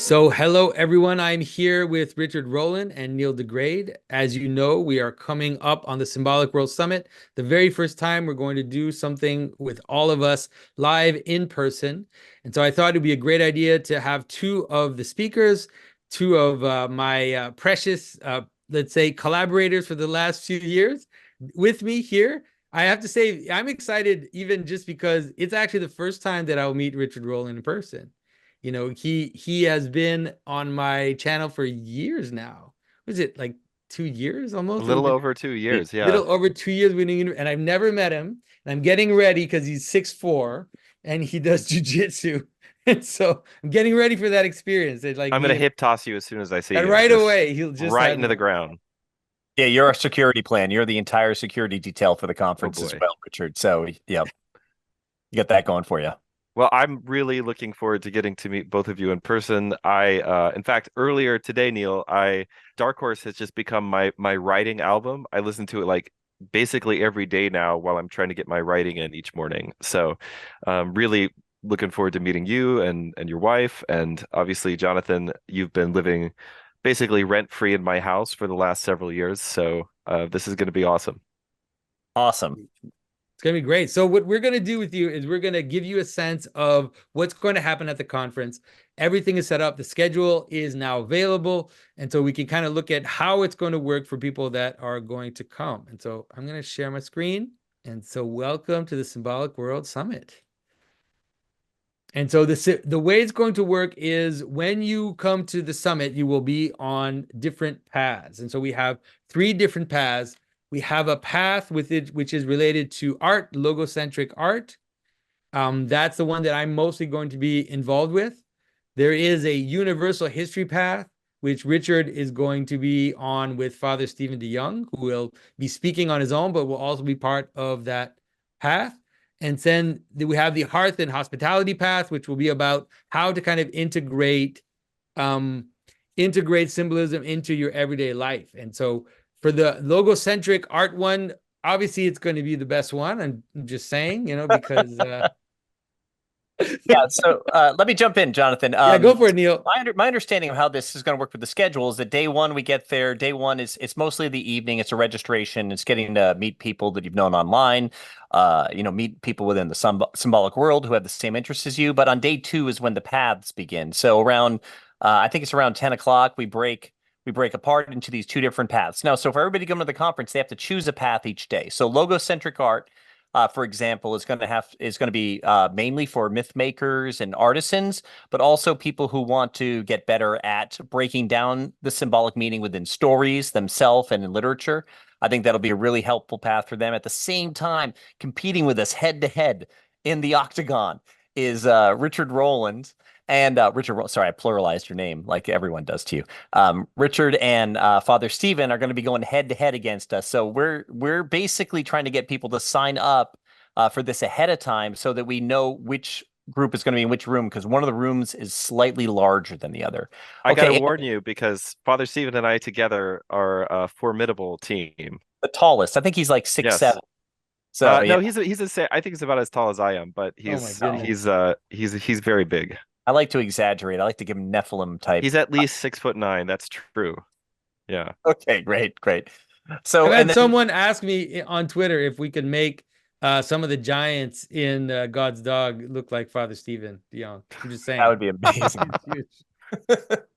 So, hello everyone. I'm here with Richard Rowland and Neil DeGrade. As you know, we are coming up on the Symbolic World Summit. The very first time we're going to do something with all of us live in person. And so I thought it'd be a great idea to have two of the speakers, two of my precious, let's say, collaborators for the last few years with me here. I have to say, I'm excited even just because it's actually the first time that I'll meet Richard Rowland in person. You know, he has been on my channel for years now. Was it like 2 years A almost? little over 2 years, yeah. Little over 2 years and I've never met him. And I'm getting ready because he's 6'4" and he does jujitsu. And so I'm getting ready for that experience. It's like I'm gonna me hip toss you as soon as I see and you. right Just away he'll just right have into me. the ground. Yeah, you're our security plan. You're the entire security detail for the Oh conference as boy. well, Richard. So, yeah, you got that going for you. Well, I'm really looking forward to getting to meet both of you in person. In fact, earlier today, Neil, Dark Horse has just become my writing album. I listen to it like basically every day now while I'm trying to get my writing in each morning. So, really looking forward to meeting you and your wife, and obviously, Jonathan, you've been living basically rent free in my house for the last several years. So, this is going to be awesome. Awesome. It's going to be great. So what we're going to do with you is we're going to give you a sense of what's going to happen at the conference. Everything is set up. The schedule is now available. And so we can kind of look at how it's going to work for people that are going to come. And so I'm going to share my screen. And so welcome to the Symbolic World Summit. And so the way it's going to work is when you come to the summit, you will be on different paths. And so we have 3 different paths. We have a path with it, which is related to art, logocentric art. That's the one that I'm mostly going to be involved with. There is a universal history path, which Richard is going to be on with Father Stephen DeYoung, who will be speaking on his own, but will also be part of that path. And then we have the hearth and hospitality path, which will be about how to kind of integrate symbolism into your everyday life. And so for the logocentric art one, obviously it's going to be the best one. I'm just saying, because Yeah, so let me jump in, Jonathan. yeah, go for it, Neil. My understanding of how this is going to work with the schedule is that day one we get there. Day one is it's mostly the evening. It's a registration. It's getting to meet people that you've known online. Meet people within the symbolic world who have the same interests as you. But on day two is when the paths begin. So around, I think it's around 10 o'clock. We break apart into these 2 different paths. Now, so for everybody coming to the conference, they have to choose a path each day. So logocentric art, for example, is going to be mainly for myth makers and artisans, but also people who want to get better at breaking down the symbolic meaning within stories themselves and in literature. I think that'll be a really helpful path for them. At the same time, competing with us head to head in the octagon is Richard Rowland. And sorry, I pluralized your name like everyone does to you. Richard and Father Stephen are going to be going head to head against us. So we're basically trying to get people to sign up for this ahead of time so that we know which group is going to be in which room, because one of the rooms is slightly larger than the other. I gotta Okay, warn you because Father Stephen and I together are a formidable team. the tallest, I think he's like six Yes. seven. So yeah, No, I think he's about as tall as I am, but Oh my he's goodness. he's very big. I like to exaggerate. I like to give him Nephilim type. He's at least 6'9". That's true. Yeah. Okay, great. I've So and had then someone ask me on Twitter if we could make some of the giants in God's Dog look like Father Stephen DeYoung. I'm just that saying. would be amazing. Huge.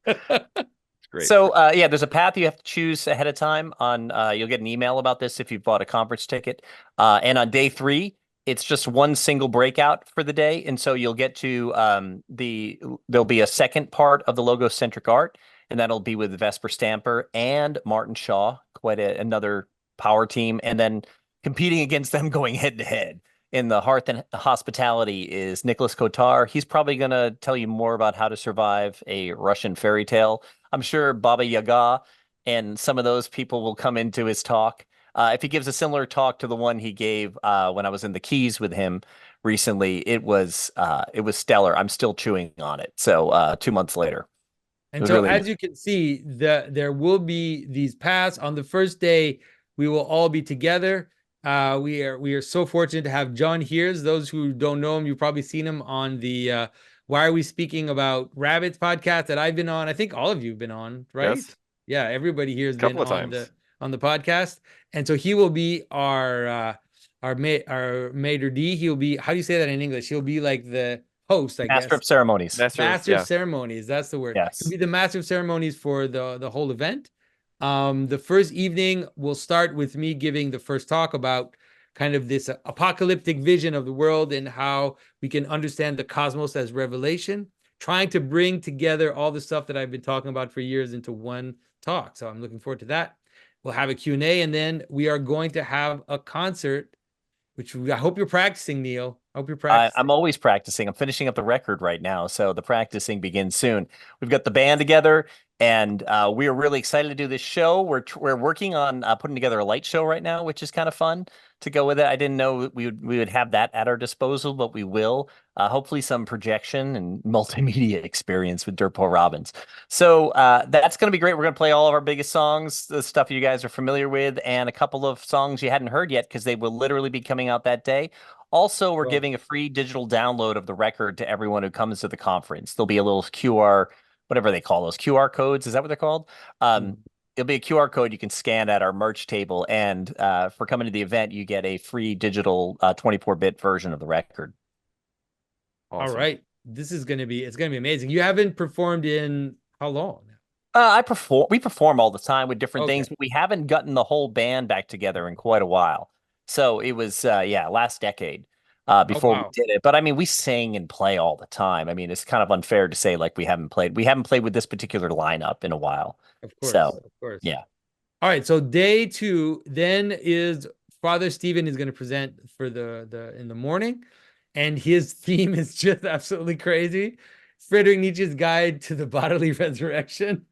It's great. So yeah, there's a path you have to choose ahead of time. You'll get an email about this if you've bought a conference ticket. And on day 3, it's just one single breakout for the day, and so you'll get to there'll be a second part of the logocentric art, and that'll be with Vesper Stamper and Martin Shaw, another power team, and then competing against them, going head to head. In the hearth and hospitality is Nicholas Kotar. He's probably going to tell you more about how to survive a Russian fairy tale. I'm sure Baba Yaga and some of those people will come into his talk. If he gives a similar talk to the one he gave when I was in the Keys with him recently, it was stellar. I'm still chewing on it. So 2 months later, it And was so really as you can see, there will be these paths. On the first day, we will all be together. We are so fortunate to have John Heers. Those who don't know him, you've probably seen him on the Why Are We Speaking About Rabbits podcast that I've been on. I think all of you have been on, right? Yes. Yeah, everybody here has been Couple of on times. the podcast. And so he will be our maitre d'. He'll be, how do you say that in English? He'll be like the host, I Master guess. of ceremonies. Master of Yeah. ceremonies. That's the word. Yes. He'll be the master of ceremonies for the whole event. The first evening will start with me giving the first talk about kind of this apocalyptic vision of the world and how we can understand the cosmos as revelation, trying to bring together all the stuff that I've been talking about for years into one talk. So I'm looking forward to that. We'll have a Q&A, and then we are going to have a concert, which I hope you're practicing, Neil. I hope you're practicing. I'm always practicing. I'm finishing up the record right now, so the practicing begins soon. We've got the band together, and we are really excited to do this show. We're working on putting together a light show right now, which is kind of fun to go with it. I didn't know we would have that at our disposal, but we will. Hopefully, some projection and multimedia experience with Dirt Poor Robins. So that's going to be great. We're going to play all of our biggest songs, the stuff you guys are familiar with, and a couple of songs you hadn't heard yet because they will literally be coming out that day. Also, we're giving a free digital download of the record to everyone who comes to the conference. There'll be a little QR, whatever they call those, QR codes. Is that what they're called? It'll be a QR code you can scan at our merch table. And for coming to the event, you get a free digital 24-bit version of the record. Awesome. All right. It's going to be amazing. You haven't performed in how long? We perform all the time with different things, but we haven't gotten the whole band back together in quite a while. So it was, last decade before we did it. But I mean, we sing and play all the time. I mean, it's kind of unfair to say like we haven't played. We haven't played with this particular lineup in a while. Of course, so, of course. Yeah. All right. So day 2 then is Father Stephen is going to present for the in the morning, and his theme is just absolutely crazy. Friedrich Nietzsche's Guide to the Bodily Resurrection.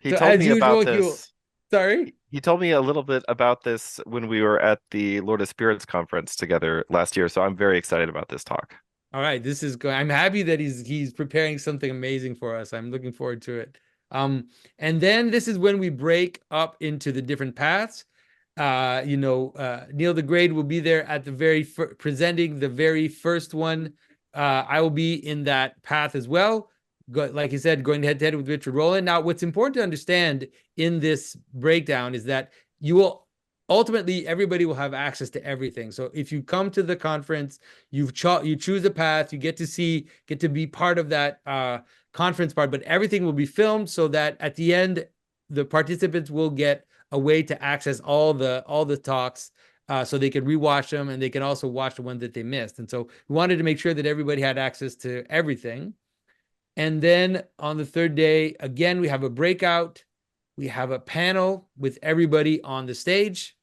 He told me about this. Sorry? He told me a little bit about this when we were at the Lord of Spirits conference together last year, so I'm very excited about this talk. All right, this is good. I'm happy that he's preparing something amazing for us. I'm looking forward to it. And then this is when we break up into the different paths. Neil the Great will be there at the presenting the very first one. I will be in that path as well. Like you said, going head to head with Richard Rowland. Now, what's important to understand in this breakdown is that you will ultimately, everybody will have access to everything. So if you come to the conference, you choose a path, you get to be part of that conference part, but everything will be filmed so that at the end, the participants will get a way to access all the talks. So they can rewatch them, and they can also watch the ones that they missed. And so we wanted to make sure that everybody had access to everything. And then on the third day, again, we have a breakout. We have a panel with everybody on the stage.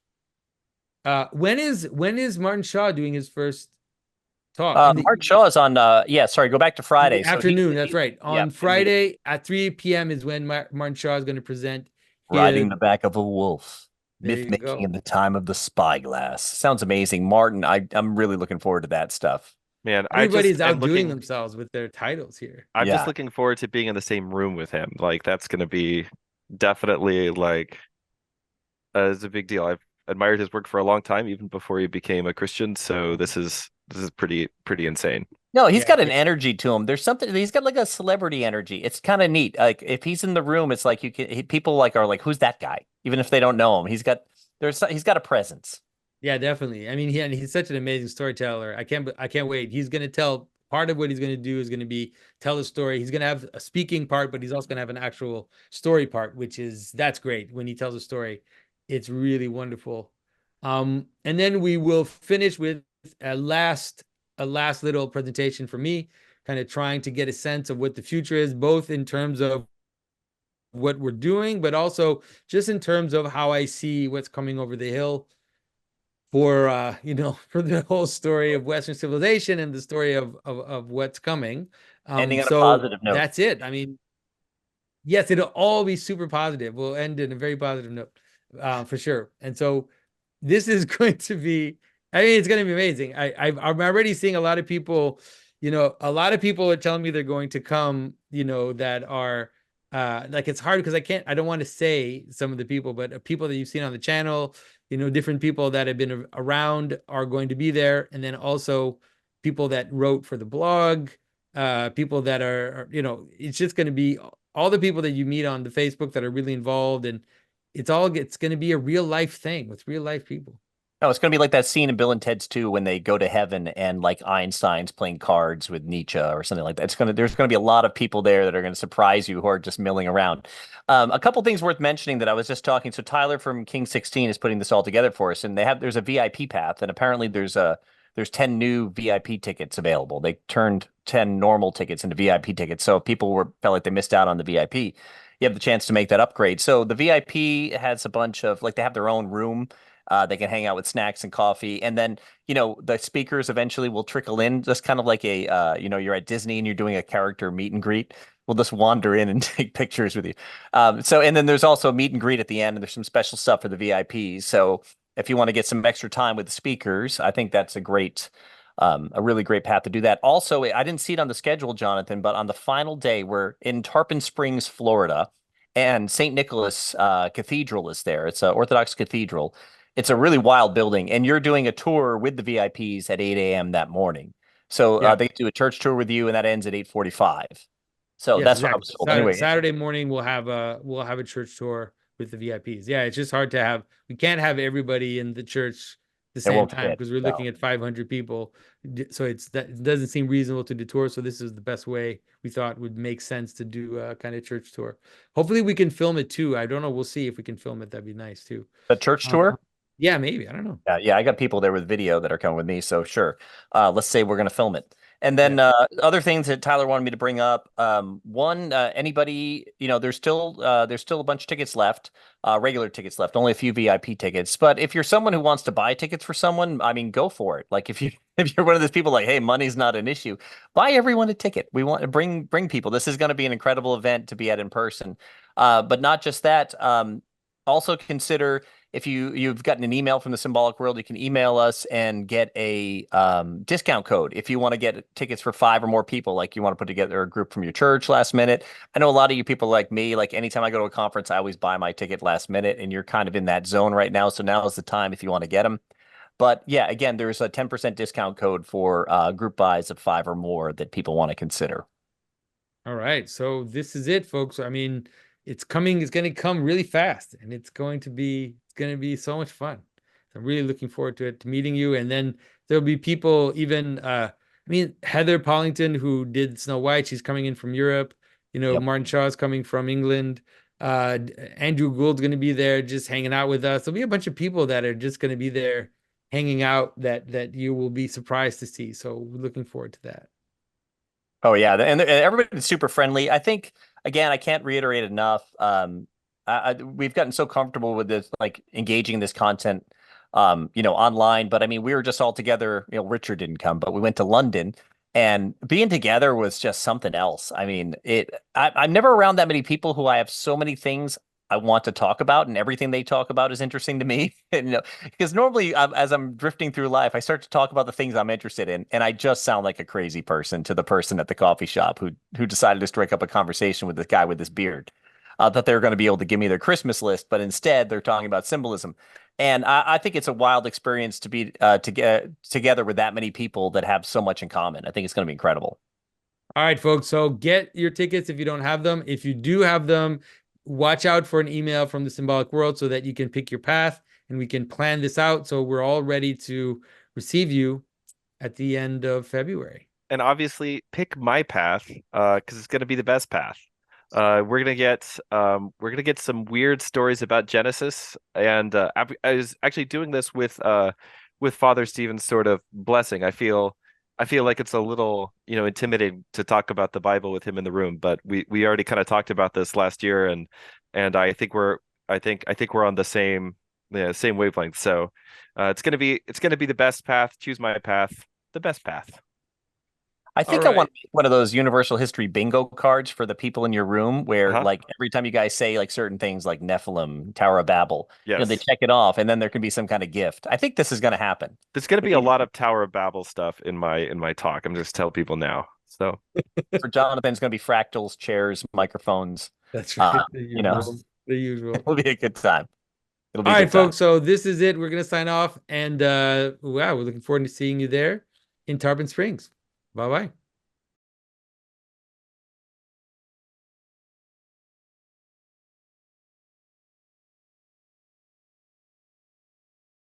When is Martin Shaw doing his first talk? Martin Shaw is on, go back to Friday. Afternoon, that's right. On Friday at 3 p.m. is when Martin Shaw is going to present. Riding the Back of a Wolf. Myth-making in the Time of the Spyglass. Sounds amazing. Martin, I'm really looking forward to that stuff. Man, everybody's outdoing themselves with their titles here. I'm just looking forward to being in the same room with him. Like, that's going to be definitely like it's a big deal. I've admired his work for a long time, even before he became a Christian. So this is pretty insane. No, he's got an energy to him. There's something. He's got like a celebrity energy. It's kind of neat. Like if he's in the room, it's like people are like, who's that guy? Even if they don't know him, he's got a presence. Yeah, definitely. I mean, he's such an amazing storyteller. I can't wait. He's going to tell, part of what he's going to do is going to be tell a story. He's going to have a speaking part, but he's also going to have an actual story part, that's great. When he tells a story, it's really wonderful. And then we will finish with a last little presentation for me, kind of trying to get a sense of what the future is, both in terms of what we're doing, but also just in terms of how I see what's coming over the hill for the whole story of Western civilization and the story of what's coming. Ending on a positive note. That's it. I mean, yes, it'll all be super positive. We'll end in a very positive note, for sure. And so this is going to be, it's going to be amazing. I'm already seeing a lot of people, a lot of people are telling me they're going to come, that are, like, it's hard because I don't want to say some of the people, but people that you've seen on the channel, different people that have been around are going to be there. And then also people that wrote for the blog, people that it's just going to be all the people that you meet on the Facebook that are really involved, and it's going to be a real life thing with real life people. No, it's going to be like that scene in Bill and Ted's 2 when they go to heaven and like Einstein's playing cards with Nietzsche or something like that. There's going to be a lot of people there that are going to surprise you who are just milling around. A couple things worth mentioning that I was just talking. So Tyler from King 16 is putting this all together for us, and there's a VIP path, and apparently there's 10 new VIP tickets available. They turned 10 normal tickets into VIP tickets. So if people felt like they missed out on the VIP, you have the chance to make that upgrade. So the VIP has a bunch of they have their own room. They can hang out with snacks and coffee. And then, the speakers eventually will trickle in, just kind of like you're at Disney and you're doing a character meet and greet. We'll just wander in and take pictures with you. And then there's also a meet and greet at the end, and there's some special stuff for the VIPs. So if you want to get some extra time with the speakers, I think that's a really great path to do that. Also, I didn't see it on the schedule, Jonathan, but on the final day, we're in Tarpon Springs, Florida, and St. Nicholas Cathedral is there. It's an Orthodox cathedral. It's a really wild building, and you're doing a tour with the VIPs at 8 a.m. that morning. So they do a church tour with you, and that ends at 8:45. So that's what I was told. Anyway, Saturday morning we'll have a church tour with the VIPs. Yeah, it's just hard to have. We can't have everybody in the church the same time because we're looking at 500 people. So it doesn't seem reasonable to do tour. So this is the best way we thought would make sense to do a kind of church tour. Hopefully we can film it too. I don't know. We'll see if we can film it. That'd be nice too. A church tour? Yeah, maybe. I don't know. Yeah, I got people there with video that are coming with me, so sure. Let's say we're going to film it. And then other things that Tyler wanted me to bring up. One, anybody, there's still a bunch of tickets left, regular tickets left, only a few VIP tickets. But if you're someone who wants to buy tickets for someone, I mean, go for it. Like if you're one of those people like, hey, money's not an issue, buy everyone a ticket. We want to bring people. This is going to be an incredible event to be at in person. But not just that. Also consider if you've gotten an email from the Symbolic World, you can email us and get a discount code if you want to get tickets for 5 or more people. Like you want to put together a group from your church last minute. I know a lot of you people like me, like anytime I go to a conference, I always buy my ticket last minute, and you're kind of in that zone right now. So now is the time if you want to get them. But yeah, again, there's a 10% discount code for group buys of 5 or more that people want to consider. All right. So this is it, folks. I mean, it's coming. It's going to come really fast, and it's going to be so much fun. So I'm really looking forward to it, to meeting you. And then there'll be people, even Heather Pollington, who did Snow White, she's coming in from Europe. Yep. Martin Shaw's coming from England. Andrew Gould's going to be there just hanging out with us. There'll be a bunch of people that are just going to be there hanging out that you will be surprised to see. So we're looking forward to that. Oh yeah, and everybody's super friendly. I think, again, I can't reiterate enough. We've gotten so comfortable with this, like engaging in this content, online. But I mean, we were just all together. Richard didn't come, but we went to London, and being together was just something else. I mean, I'm never around that many people who I have so many things I want to talk about, and everything they talk about is interesting to me. And, because normally, as I'm drifting through life, I start to talk about the things I'm interested in, and I just sound like a crazy person to the person at the coffee shop who decided to strike up a conversation with this guy with this beard. That they're going to be able to give me their Christmas list, but instead they're talking about symbolism. And I think it's a wild experience to be to get together with that many people that have so much in common. I think it's going to be incredible. All right, folks. So get your tickets if you don't have them. If you do have them, watch out for an email from the Symbolic World so that you can pick your path and we can plan this out. So we're all ready to receive you at the end of February. And obviously pick my path because it's going to be the best path. We're gonna get some weird stories about Genesis, and I was actually doing this with Father Stephen's sort of blessing. I feel like it's a little intimidating to talk about the Bible with him in the room, but we already kind of talked about this last year, and I think we're on the same wavelength. So it's gonna be the best path. Choose my path, the best path. I think I want one of those universal history bingo cards for the people in your room where like every time you guys say like certain things like Nephilim, Tower of Babel, they check it off, and then there can be some kind of gift. I think this is going to happen. There's going to be a lot of Tower of Babel stuff in my talk. I'm just telling people now. So for Jonathan, it's going to be fractals, chairs, microphones. That's right. The usual. It'll be a good time. All right, folks. So this is it. We're going to sign off, and we're looking forward to seeing you there in Tarpon Springs. Bye-bye.